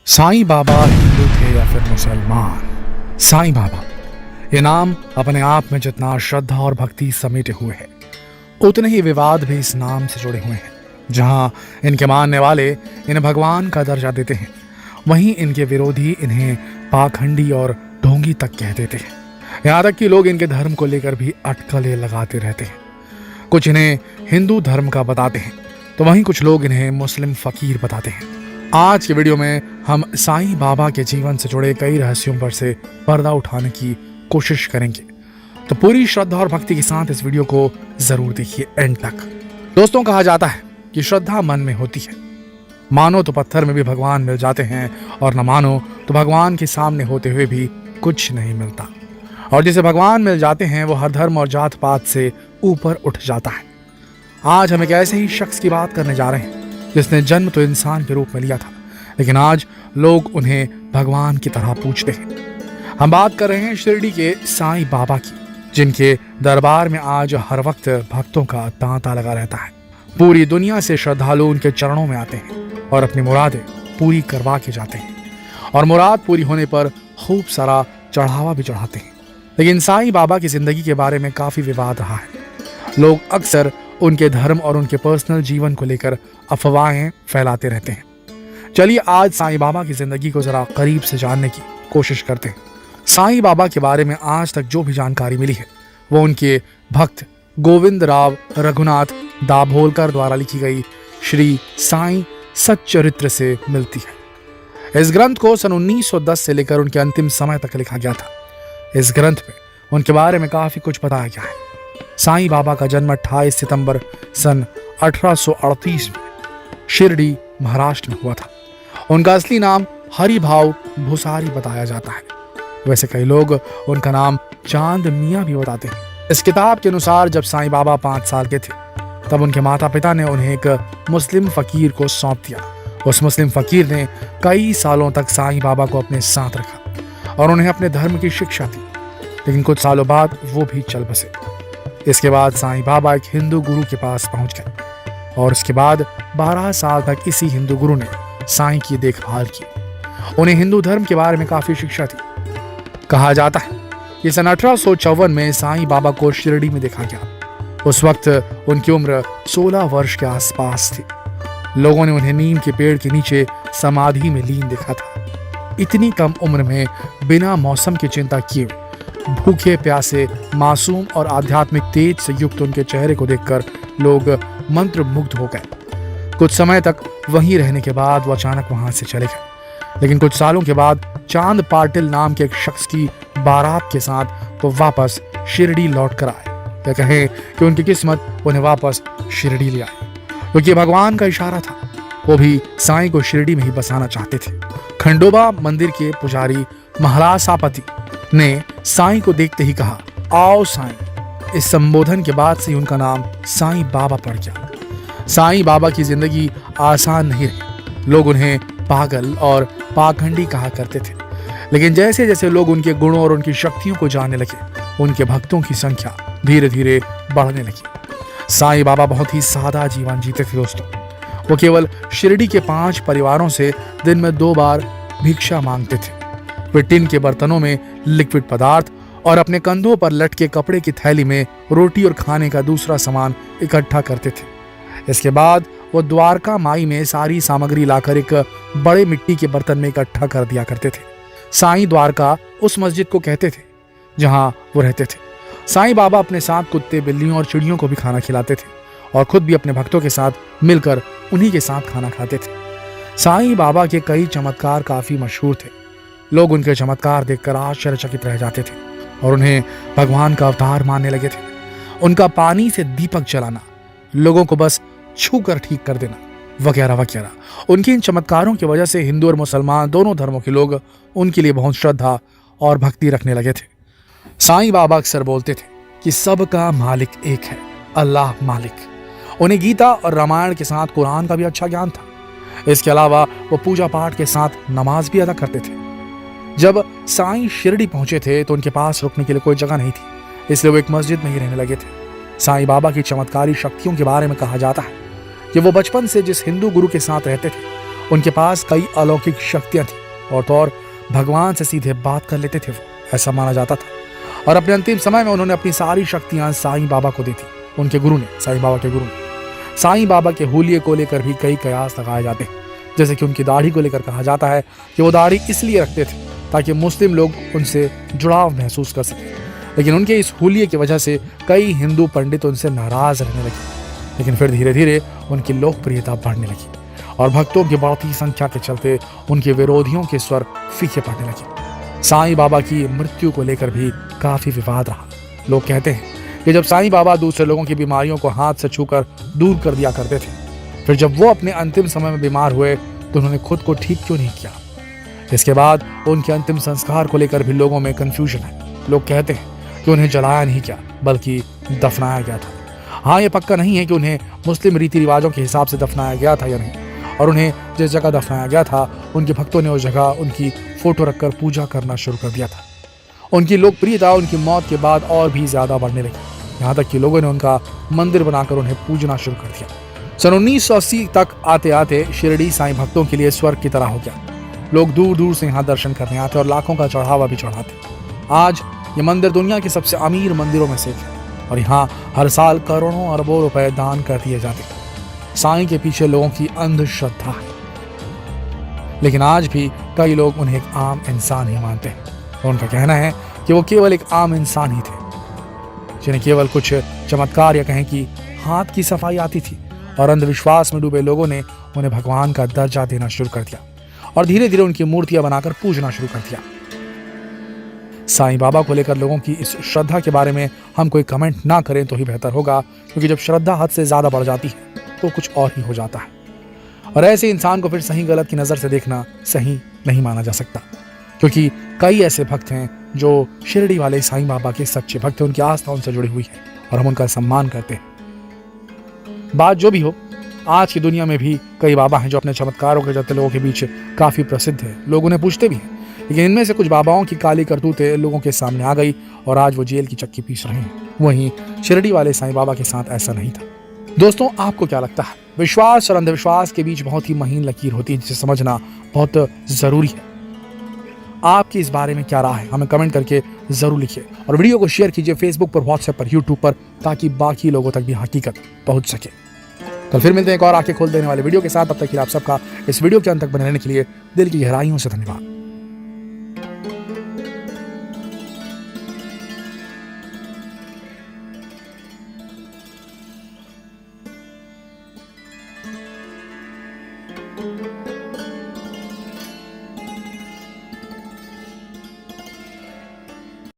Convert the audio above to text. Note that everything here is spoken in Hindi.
साईं बाबा हिंदू थे या फिर मुसलमान? साईं बाबा ये नाम अपने आप में जितना श्रद्धा और भक्ति समेटे हुए है, उतने ही विवाद भी इस नाम से जुड़े हुए हैं। जहां इनके मानने वाले इन्हें भगवान का दर्जा देते हैं, वहीं इनके विरोधी इन्हें पाखंडी और ढोंगी तक कह देते हैं। यहाँ तक कि लोग इनके धर्म को लेकर भी अटकलें लगाते रहते हैं। कुछ इन्हें हिंदू धर्म का बताते हैं, तो वहीं कुछ लोग इन्हें मुस्लिम फकीर बताते हैं। आज के वीडियो में हम साईं बाबा के जीवन से जुड़े कई रहस्यों पर से पर्दा उठाने की कोशिश करेंगे, तो पूरी श्रद्धा और भक्ति के साथ इस वीडियो को जरूर देखिए एंड तक। दोस्तों, कहा जाता है कि श्रद्धा मन में होती है, मानो तो पत्थर में भी भगवान मिल जाते हैं, और न मानो तो भगवान के सामने होते हुए भी कुछ नहीं मिलता। और जिसे भगवान मिल जाते हैं वो हर धर्म और जात पात से ऊपर उठ जाता है। आज हम एक ऐसे ही शख्स की बात करने जा रहे हैं जिसने जन्म तो इंसान के रूप में लिया था, लेकिन आज लोग उन्हें भगवान की तरह पूजते हैं। हम बात कर रहे हैं शिरडी के साईं बाबा की, जिनके दरबार में आज हर वक्त भक्तों का तांता लगा रहता है। पूरी दुनिया से श्रद्धालु उनके चरणों में आते हैं और अपनी मुरादें पूरी करवा के जाते हैं, और मुराद पूरी होने पर खूब सारा चढ़ावा भी चढ़ाते हैं। लेकिन साईं बाबा की जिंदगी के बारे में काफी विवाद रहा है। लोग अक्सर उनके धर्म और उनके पर्सनल जीवन को लेकर अफवाहें फैलाते रहते हैं। चलिए आज साईं बाबा की जिंदगी को जरा करीब से जानने की कोशिश करते हैं। साईं बाबा के बारे में आज तक जो भी जानकारी मिली है वो उनके भक्त गोविंद राव रघुनाथ दाभोलकर द्वारा लिखी गई श्री साईं सच्चरित्र से मिलती है। इस ग्रंथ को सन 1910 से लेकर उनके अंतिम समय तक लिखा गया था। इस ग्रंथ में उनके बारे में काफी कुछ बताया गया है। साईं बाबा का जन्म 28 सितंबर सन 1838 में शिरडी महाराष्ट्र में हुआ था। उनका असली नाम हरिभाव भुसारी बताया जाता है। वैसे कई लोग उनका नाम चांद मियां भी बताते हैं। इस किताब के अनुसार जब साईं बाबा 5 साल के थे, तब उनके माता पिता ने उन्हें एक मुस्लिम फकीर को सौंप दिया। उस मुस्लिम फकीर ने कई सालों तक साईं बाबा को अपने साथ रखा और उन्हें अपने धर्म की शिक्षा दी, लेकिन कुछ सालों बाद वो भी चल बसे। इसके बाद साईं बाबा एक हिंदू गुरु के पास पहुंच गए, और इसके बाद 12 साल तक इसी हिंदू गुरु ने साईं की देखभाल की। उन्हें हिंदू धर्म के बारे में काफी शिक्षा थी। कहा जाता है कि सन 1854 में साईं बाबा को शिरडी में देखा गया। उस वक्त उनकी उम्र 16 वर्ष के आसपास थी। लोगों ने उन्हें नीम के पेड़ के नीचे समाधि में लीन देखा था। इतनी कम उम्र में बिना मौसम की चिंता किए भूखे प्यासे, मासूम और आध्यात्मिक तेज से युक्त उनके चेहरे को देखकर लोग मंत्र मुग्ध हो गए। कुछ समय तक वहीं रहने के बाद वो अचानक वहां से चले गए, लेकिन कुछ सालों के बाद चांद पाटिल नाम के एक शख्स की बारात के साथ वो वापस शिरडी लौट कर आए। या कहें कि उनकी किस्मत उन्हें वापस शिरडी ले आई, क्योंकि भगवान का इशारा था। वो भी साईं को शिरडी में ही बसाना चाहते थे। खंडोबा मंदिर के पुजारी महारासापति ने साईं को देखते ही कहा, आओ साईं। इस संबोधन के बाद से उनका नाम साईं बाबा पड़ गया। साईं बाबा की जिंदगी आसान नहीं रही। लोग उन्हें पागल और पाखंडी कहा करते थे, लेकिन जैसे जैसे लोग उनके गुणों और उनकी शक्तियों को जानने लगे, उनके भक्तों की संख्या धीरे धीरे बढ़ने लगी। साईं बाबा बहुत ही सादा जीवन जीते थे दोस्तों। वो केवल शिरडी के 5 परिवारों से दिन में 2 बार भिक्षा मांगते थे। वे टिन के बर्तनों में लिक्विड पदार्थ और अपने कंधों पर लटके कपड़े की थैली में रोटी और खाने का दूसरा सामान इकट्ठा करते थे। इसके बाद वो द्वारका माई में सारी सामग्री लाकर एक बड़े मिट्टी के बर्तन में इकट्ठा कर दिया करते थे। साईं द्वारका उस मस्जिद को कहते थे जहां वो रहते थे। साईं बाबा अपने साथ कुत्ते, बिल्लियों और चिड़ियों को भी खाना खिलाते थे, और खुद भी अपने भक्तों के साथ मिलकर उन्हीं के साथ खाना खाते थे। साईं बाबा के कई चमत्कार काफी मशहूर थे। लोग उनके चमत्कार देखकर आश्चर्यचकित रह जाते थे और उन्हें भगवान का अवतार मानने लगे थे। उनका पानी से दीपक जलाना, लोगों को बस छू कर ठीक कर देना, वगैरह वगैरह। उनके इन चमत्कारों की वजह से हिंदू और मुसलमान दोनों धर्मों के लोग उनके लिए बहुत श्रद्धा और भक्ति रखने लगे थे। साईं बाबा अक्सर बोलते थे कि सबका मालिक एक है, अल्लाह मालिक। उन्हें गीता और रामायण के साथ कुरान का भी अच्छा ज्ञान था। इसके अलावा वो पूजा पाठ के साथ नमाज भी अदा करते थे। जब साईं शिरडी पहुंचे थे तो उनके पास रुकने के लिए कोई जगह नहीं थी, इसलिए वो एक मस्जिद में ही रहने लगे थे। साईं बाबा की चमत्कारी शक्तियों के बारे में कहा जाता है कि वो बचपन से जिस हिंदू गुरु के साथ रहते थे उनके पास कई अलौकिक शक्तियां थी और तो और भगवान से सीधे बात कर लेते थे वो, ऐसा माना जाता था। और अपने अंतिम समय में उन्होंने अपनी सारी शक्तियां साईं बाबा को दी थी। उनके गुरु ने, साईं बाबा के गुरु ने। साईं बाबा के हुलिये को लेकर भी कई कयास लगाए जाते हैं। जैसे कि उनकी दाढ़ी को लेकर कहा जाता है कि वो दाढ़ी इसलिए रखते थे ताकि मुस्लिम लोग उनसे जुड़ाव महसूस कर सकें। लेकिन उनके इस हुलिये की वजह से कई हिंदू पंडित उनसे नाराज रहने लगे। लेकिन फिर धीरे धीरे उनकी लोकप्रियता बढ़ने लगी और भक्तों की बढ़ती संख्या के चलते उनके विरोधियों के स्वर फीके पड़ने लगे। साईं बाबा की मृत्यु को लेकर भी काफी विवाद रहा। लोग कहते हैं कि जब साईं बाबा दूसरे लोगों की बीमारियों को हाथ से छूकर दूर कर दिया करते थे, फिर जब वो अपने अंतिम समय में बीमार हुए तो उन्होंने खुद को ठीक क्यों नहीं किया। इसके बाद उनके अंतिम संस्कार को लेकर भी लोगों में कंफ्यूजन है। लोग कहते हैं कि उन्हें जलाया नहीं गया बल्कि दफनाया गया था। हाँ, ये पक्का नहीं है कि उन्हें मुस्लिम रीति रिवाजों के हिसाब से दफनाया गया था या नहीं, और उन्हें जिस जगह दफनाया गया था उनके भक्तों ने उस जगह उनकी फोटो रखकर पूजा करना शुरू कर दिया था। उनकी लोकप्रियता उनकी मौत के बाद और भी ज्यादा बढ़ने लगी, यहाँ तक कि लोगों ने उनका मंदिर बनाकर उन्हें पूजना शुरू कर दिया। सन 1980 तक आते आते शिरडी साईं भक्तों के लिए स्वर्ग की तरह हो गया। लोग दूर दूर से यहाँ दर्शन करने आते और लाखों का चढ़ावा भी चढ़ाते। आज ये मंदिर दुनिया के सबसे अमीर मंदिरों में से एक है और यहाँ हर साल करोड़ों अरबों रुपए दान कर दिए जाते हैं। साईं के पीछे लोगों की अंधश्रद्धा है, लेकिन आज भी कई लोग उन्हें एक आम इंसान ही मानते हैं। और उनका कहना है कि वो केवल एक आम इंसान ही थे, जिन्हें केवल कुछ चमत्कार या कहें कि हाथ की सफाई आती थी। और अंधविश्वास में डूबे लोगों ने उन्हें भगवान का दर्जा देना शुरू कर दिया और धीरे धीरे उनकी मूर्तियां बनाकर पूजना शुरू कर दिया। साईं बाबा को लेकर लोगों की इस श्रद्धा के बारे में हम कोई कमेंट ना करें तो ही बेहतर होगा, क्योंकि जब श्रद्धा हद से ज्यादा बढ़ जाती है तो कुछ और ही हो जाता है। और ऐसे इंसान को फिर सही गलत की नजर से देखना सही नहीं माना जा सकता, क्योंकि कई ऐसे भक्त हैं जो शिरडी वाले साईं बाबा के सच्चे भक्त हैं, उनकी आस्था उनसे जुड़ी हुई है और हम उनका सम्मान करते हैं। बात जो भी हो, आज की दुनिया में भी कई बाबा हैं जो अपने चमत्कारों के चलते लोगों के बीच काफी प्रसिद्ध है। लोग उन्हें पूछते भी हैं, लेकिन इनमें से कुछ बाबाओं की काली करतूतें लोगों के सामने आ गई और आज वो जेल की चक्की पीस रहे हैं। वहीं शिरडी वाले साईं बाबा के साथ ऐसा नहीं था। दोस्तों, आपको क्या लगता है? विश्वास और अंधविश्वास के बीच बहुत ही महीन लकीर होती है जिसे समझना बहुत जरूरी है। आपकी इस बारे में क्या राय है? हमें कमेंट करके जरूर लिखिए और वीडियो को शेयर कीजिए फेसबुक पर, व्हाट्सएप पर, यूट्यूब पर, ताकि बाकी लोगों तक भी हकीकत पहुंच सके। कल फिर मिलते हैं एक और आंखें खोल देने वाले वीडियो के साथ। तब तक के लिए आप सबका इस वीडियो के अंत तक बने रहने के लिए दिल की गहराइयों से धन्यवाद।